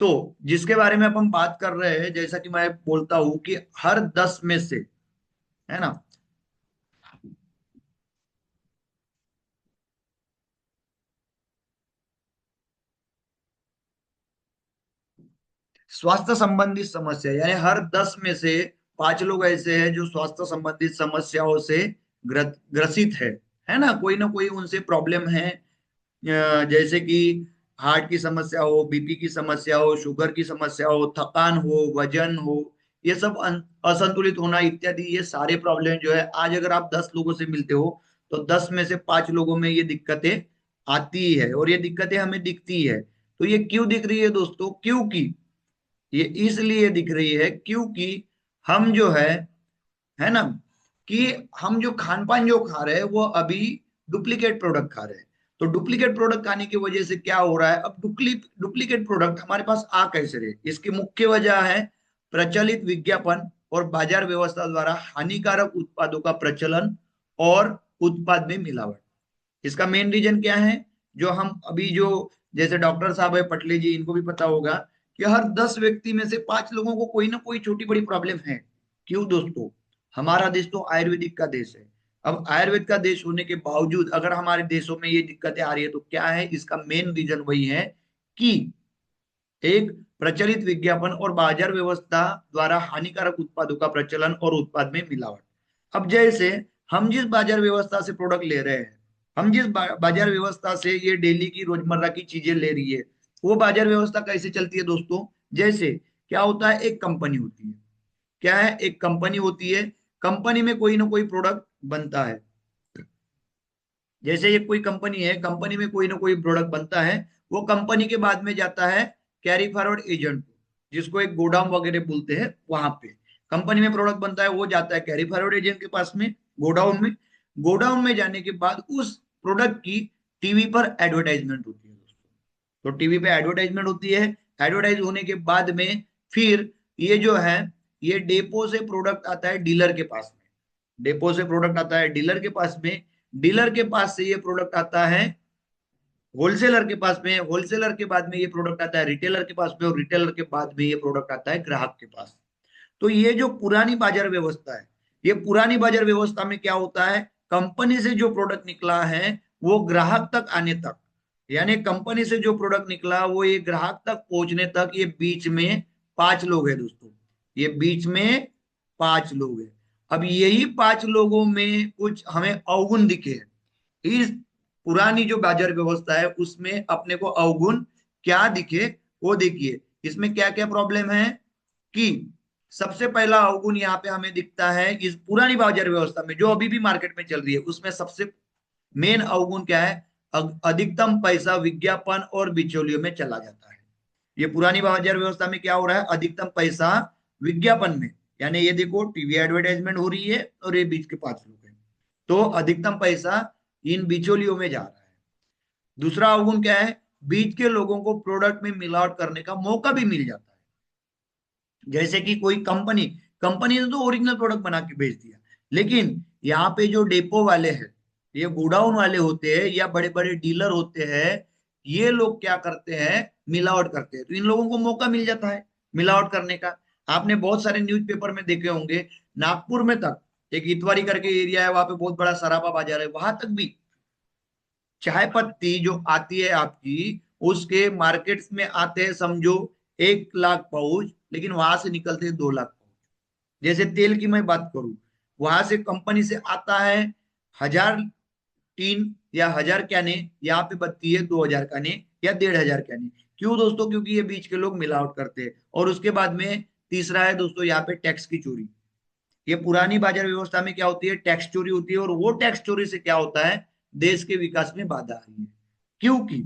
तो जिसके बारे में अब हम बात कर रहे हैं, जैसा कि मैं बोलता हूं कि हर 10 में से, है ना, स्वास्थ्य संबंधित समस्या, यानी हर 10 में से 5 लोग ऐसे हैं जो स्वास्थ्य संबंधित समस्याओं से ग्रसित है ना, कोई ना कोई उनसे प्रॉब्लम है। जैसे कि हार्ट की समस्या हो, बीपी की समस्या हो, शुगर की समस्या हो, थकान हो, वजन हो, ये सब असंतुलित होना इत्यादि, ये सारे प्रॉब्लम जो है, आज अगर आप 10 लोगों से मिलते हो तो 10 में से 5 लोगों में ये दिक्कतें आती ही है, और ये दिक्कतें हमें दिखती है। तो ये क्यों दिख रही है दोस्तों? क्योंकि ये इसलिए दिख रही है क्योंकि हम जो है ना, कि हम जो खान पान जो खा रहे हैं वो अभी डुप्लीकेट प्रोडक्ट खा रहे हैं। तो डुप्लीकेट प्रोडक्ट खाने की वजह से क्या हो रहा है, अब डुप्लीकेट प्रोडक्ट हमारे पास आ कैसे रहे? इसकी मुख्य वजह है प्रचलित विज्ञापन और बाजार व्यवस्था द्वारा हानिकारक उत्पादों का प्रचलन और उत्पाद में मिलावट। इसका मेन रीजन क्या है? जो हम अभी जो, जैसे डॉक्टर साहब है पटले जी, इनको भी पता होगा कि हर 10 व्यक्ति में से 5 लोगों को कोई ना कोई छोटी बड़ी प्रॉब्लम है। क्यों दोस्तों? हमारा देश तो आयुर्वेदिक का देश है। अब आयुर्वेद का देश होने के बावजूद अगर हमारे देशों में ये दिक्कतें आ रही है तो क्या है इसका मेन रीजन? वही है कि एक प्रचलित विज्ञापन और बाजार व्यवस्था द्वारा हानिकारक उत्पादों का प्रचलन और उत्पाद में मिलावट। अब जैसे हम जिस बाजार व्यवस्था से प्रोडक्ट ले रहे हैं, हम जिस बाजार व्यवस्था से ये डेली की रोजमर्रा की चीजें ले रही है, वो बाजार व्यवस्था कैसे चलती है दोस्तों? जैसे क्या होता है, एक कंपनी होती है। क्या है? एक कंपनी होती है। कंपनी में कोई ना कोई प्रोडक्ट बनता है। जैसे ये कोई कंपनी है, कंपनी में कोई ना कोई प्रोडक्ट बनता है, वो कंपनी के बाद में जाता है कैरी फॉरवर्ड एजेंट को, जिसको एक गोडाउन वगैरह बोलते हैं, वहां पे कंपनी में प्रोडक्ट बनता है, वो जाता है कैरी फॉरवर्ड एजेंट के पास में, गोडाउन में। गोडाउन में जाने के बाद उस प्रोडक्ट की टीवी पर एडवर्टाइजमेंट होती है दोस्तों। तो टीवी पे एडवर्टाइजमेंट होती है। एडवर्टाइज होने के बाद में फिर ये जो है, ये डेपो से प्रोडक्ट आता है डीलर के पास में। डेपो से प्रोडक्ट आता है डीलर के पास में। डीलर के पास से ये प्रोडक्ट आता है होलसेलर के पास में। होलसेलर के बाद में ये प्रोडक्ट आता है रिटेलर के पास में, और रिटेलर के बाद में ये प्रोडक्ट आता है ग्राहक के पास। तो ये जो पुरानी बाजार व्यवस्था है, ये पुरानी बाजार व्यवस्था में क्या होता है, कंपनी से जो प्रोडक्ट निकला है वो ग्राहक तक आने तक, यानी कंपनी से जो प्रोडक्ट निकला वो ये ग्राहक तक पहुंचने तक, ये बीच में 5 लोग हैं दोस्तों। ये बीच में 5 लोग हैं। अब यही 5 लोगों में कुछ हमें अवगुण दिखे। इस पुरानी जो बाजार व्यवस्था है उसमें अपने को अवगुण क्या दिखे, वो देखिए। इसमें क्या क्या प्रॉब्लम है कि सबसे पहला अवगुण यहाँ पे हमें दिखता है इस पुरानी बाजार व्यवस्था में जो अभी भी मार्केट में चल रही है, उसमें सबसे मेन अवगुण क्या है? अधिकतम पैसा विज्ञापन और बिचौलियों में चला जाता है। ये पुरानी बाजार व्यवस्था में क्या हो रहा है? अधिकतम पैसा विज्ञापन में, यानी ये देखो टीवी एडवर्टाइजमेंट हो रही है और ये बीच के 5 लोग हैं, तो अधिकतम पैसा इन बिचौलियों में जा रहा है। दूसरा अवगुण क्या है? बीच के लोगों को प्रोडक्ट में मिलावट करने का मौका भी मिल जाता है। जैसे कि कोई कंपनी, कंपनी ने तो ओरिजिनल प्रोडक्ट बना के बेच दिया, लेकिन यहाँ पे जो डेपो वाले हैं, ये गोडाउन वाले होते हैं या बड़े बड़े डीलर होते हैं, ये लोग क्या करते हैं? मिलावट करते हैं। तो इन लोगों को मौका मिल जाता है मिलावट करने का। आपने बहुत सारे न्यूज़पेपर में देखे होंगे, नागपुर में तक एक इतवारी करके एरिया है, वहां पे बहुत बड़ा सराफा बाजार है, वहां तक भी चाय पत्ती जो आती है आपकी, उसके मार्केट्स में आते हैं समझो 1 लाख पाउच, लेकिन वहां से निकलते हैं 2 लाख पाउच। जैसे तेल की मैं बात करूं, वहां से कंपनी से आता है 1000 टीन या 1000 कैने, यहाँ पे बचती है 2000 कैने या 1500 कैने। क्यों दोस्तों? क्योंकि ये बीच के लोग मिलावट करते हैं। और उसके बाद में तीसरा है दोस्तों यहाँ पे टैक्स की चोरी। ये पुरानी बाजार व्यवस्था में क्या होती है? टैक्स चोरी होती है, और वो टैक्स चोरी से क्या होता है? देश के विकास में बाधा आ रही है। क्योंकि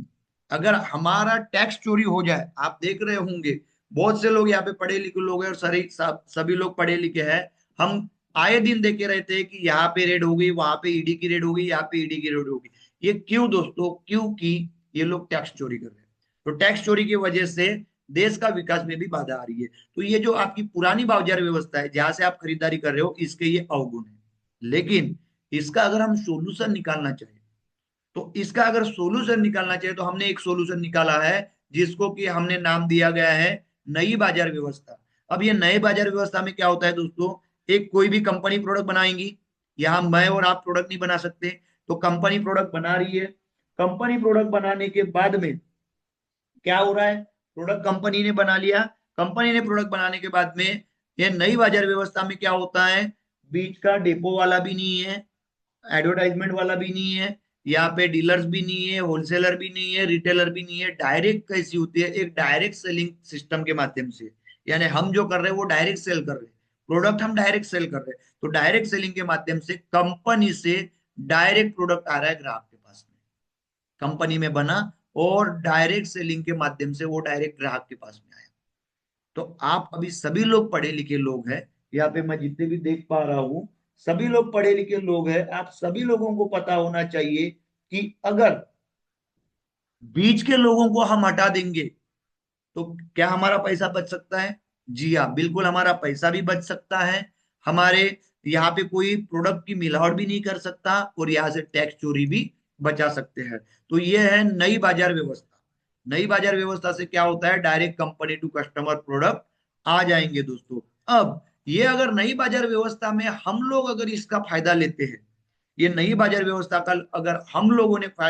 अगर हमारा टैक्स चोरी हो जाए, आप देख रहे होंगे बहुत से लोग यहाँ पे पढ़े लिखे लोग हैं, और सभी लोग पढ़े लिखे हैं। हम आए दिन देखे रहते हैं कि यहाँ पे रेड हो गई, वहां पे ईडी की रेड हो गई, यहाँ पे ईडी की रेड हो गई। ये क्यों दोस्तों? क्योंकि ये लोग टैक्स चोरी कर रहे हैं। तो टैक्स चोरी की वजह से देश का विकास में भी बाधा आ रही है। तो ये जो आपकी पुरानी बाजार व्यवस्था है जहां से आप खरीदारी कर रहे हो, इसके ये अवगुण है। लेकिन इसका अगर हम सोल्यूशन निकालना चाहें, तो इसका अगर सोल्यूशन निकालना चाहे तो हमने एक सोल्यूशन निकाला है जिसको कि हमने नाम दिया गया है नई बाजार व्यवस्था। अब ये नए बाजार व्यवस्था में क्या होता है दोस्तों, एक कोई भी कंपनी प्रोडक्ट बनाएंगी, यहाँ मैं और आप प्रोडक्ट नहीं बना सकते, तो कंपनी प्रोडक्ट बना रही है। कंपनी प्रोडक्ट बनाने के बाद में क्या हो रहा है, प्रोडक्ट कंपनी ने बना लिया, कंपनी ने प्रोडक्ट बनाने के बाद में ये नई बाजार व्यवस्था में क्या होता है, बीच का डेपो वाला भी नहीं है, एडवर्टाइजमेंट वाला भी नहीं है, यहाँ पे डीलर्स भी नहीं है, होलसेलर भी नहीं है, रिटेलर भी नहीं है। डायरेक्ट कैसी होती है, एक डायरेक्ट सेलिंग सिस्टम के माध्यम से, यानी हम जो कर रहे हैं वो डायरेक्ट सेल कर रहे हैं, प्रोडक्ट हम डायरेक्ट सेल कर रहे हैं, तो डायरेक्ट सेलिंग के माध्यम से कंपनी से डायरेक्ट प्रोडक्ट आ रहा है ग्राहक के पास में, कंपनी में बना और डायरेक्ट सेलिंग के माध्यम से वो डायरेक्ट ग्राहक के पास में आया। तो आप अभी सभी लोग पढ़े लिखे लोग हैं, यहाँ पे मैं जितने भी देख पा रहा हूं सभी लोग पढ़े लिखे लोग हैं, आप सभी लोगों को पता होना चाहिए कि अगर बीच के लोगों को हम हटा देंगे तो क्या हमारा पैसा बच सकता है? जी हाँ, बिल्कुल हमारा पैसा भी बच सकता है, हमारे यहाँ पे कोई प्रोडक्ट की मिलावट भी नहीं कर सकता और यहाँ से टैक्स चोरी भी बचा सकते हैं। तो ये है नई बाजार व्यवस्था। नई बाजार व्यवस्था से क्या होता है, direct company to customer product आ जाएंगे दोस्तों। अब ये अगर नई बाजार व्यवस्था में हम लोग अगर इसका फायदा लेते हैं, ये नई बाजार व्यवस्था का अगर हम लोगों ने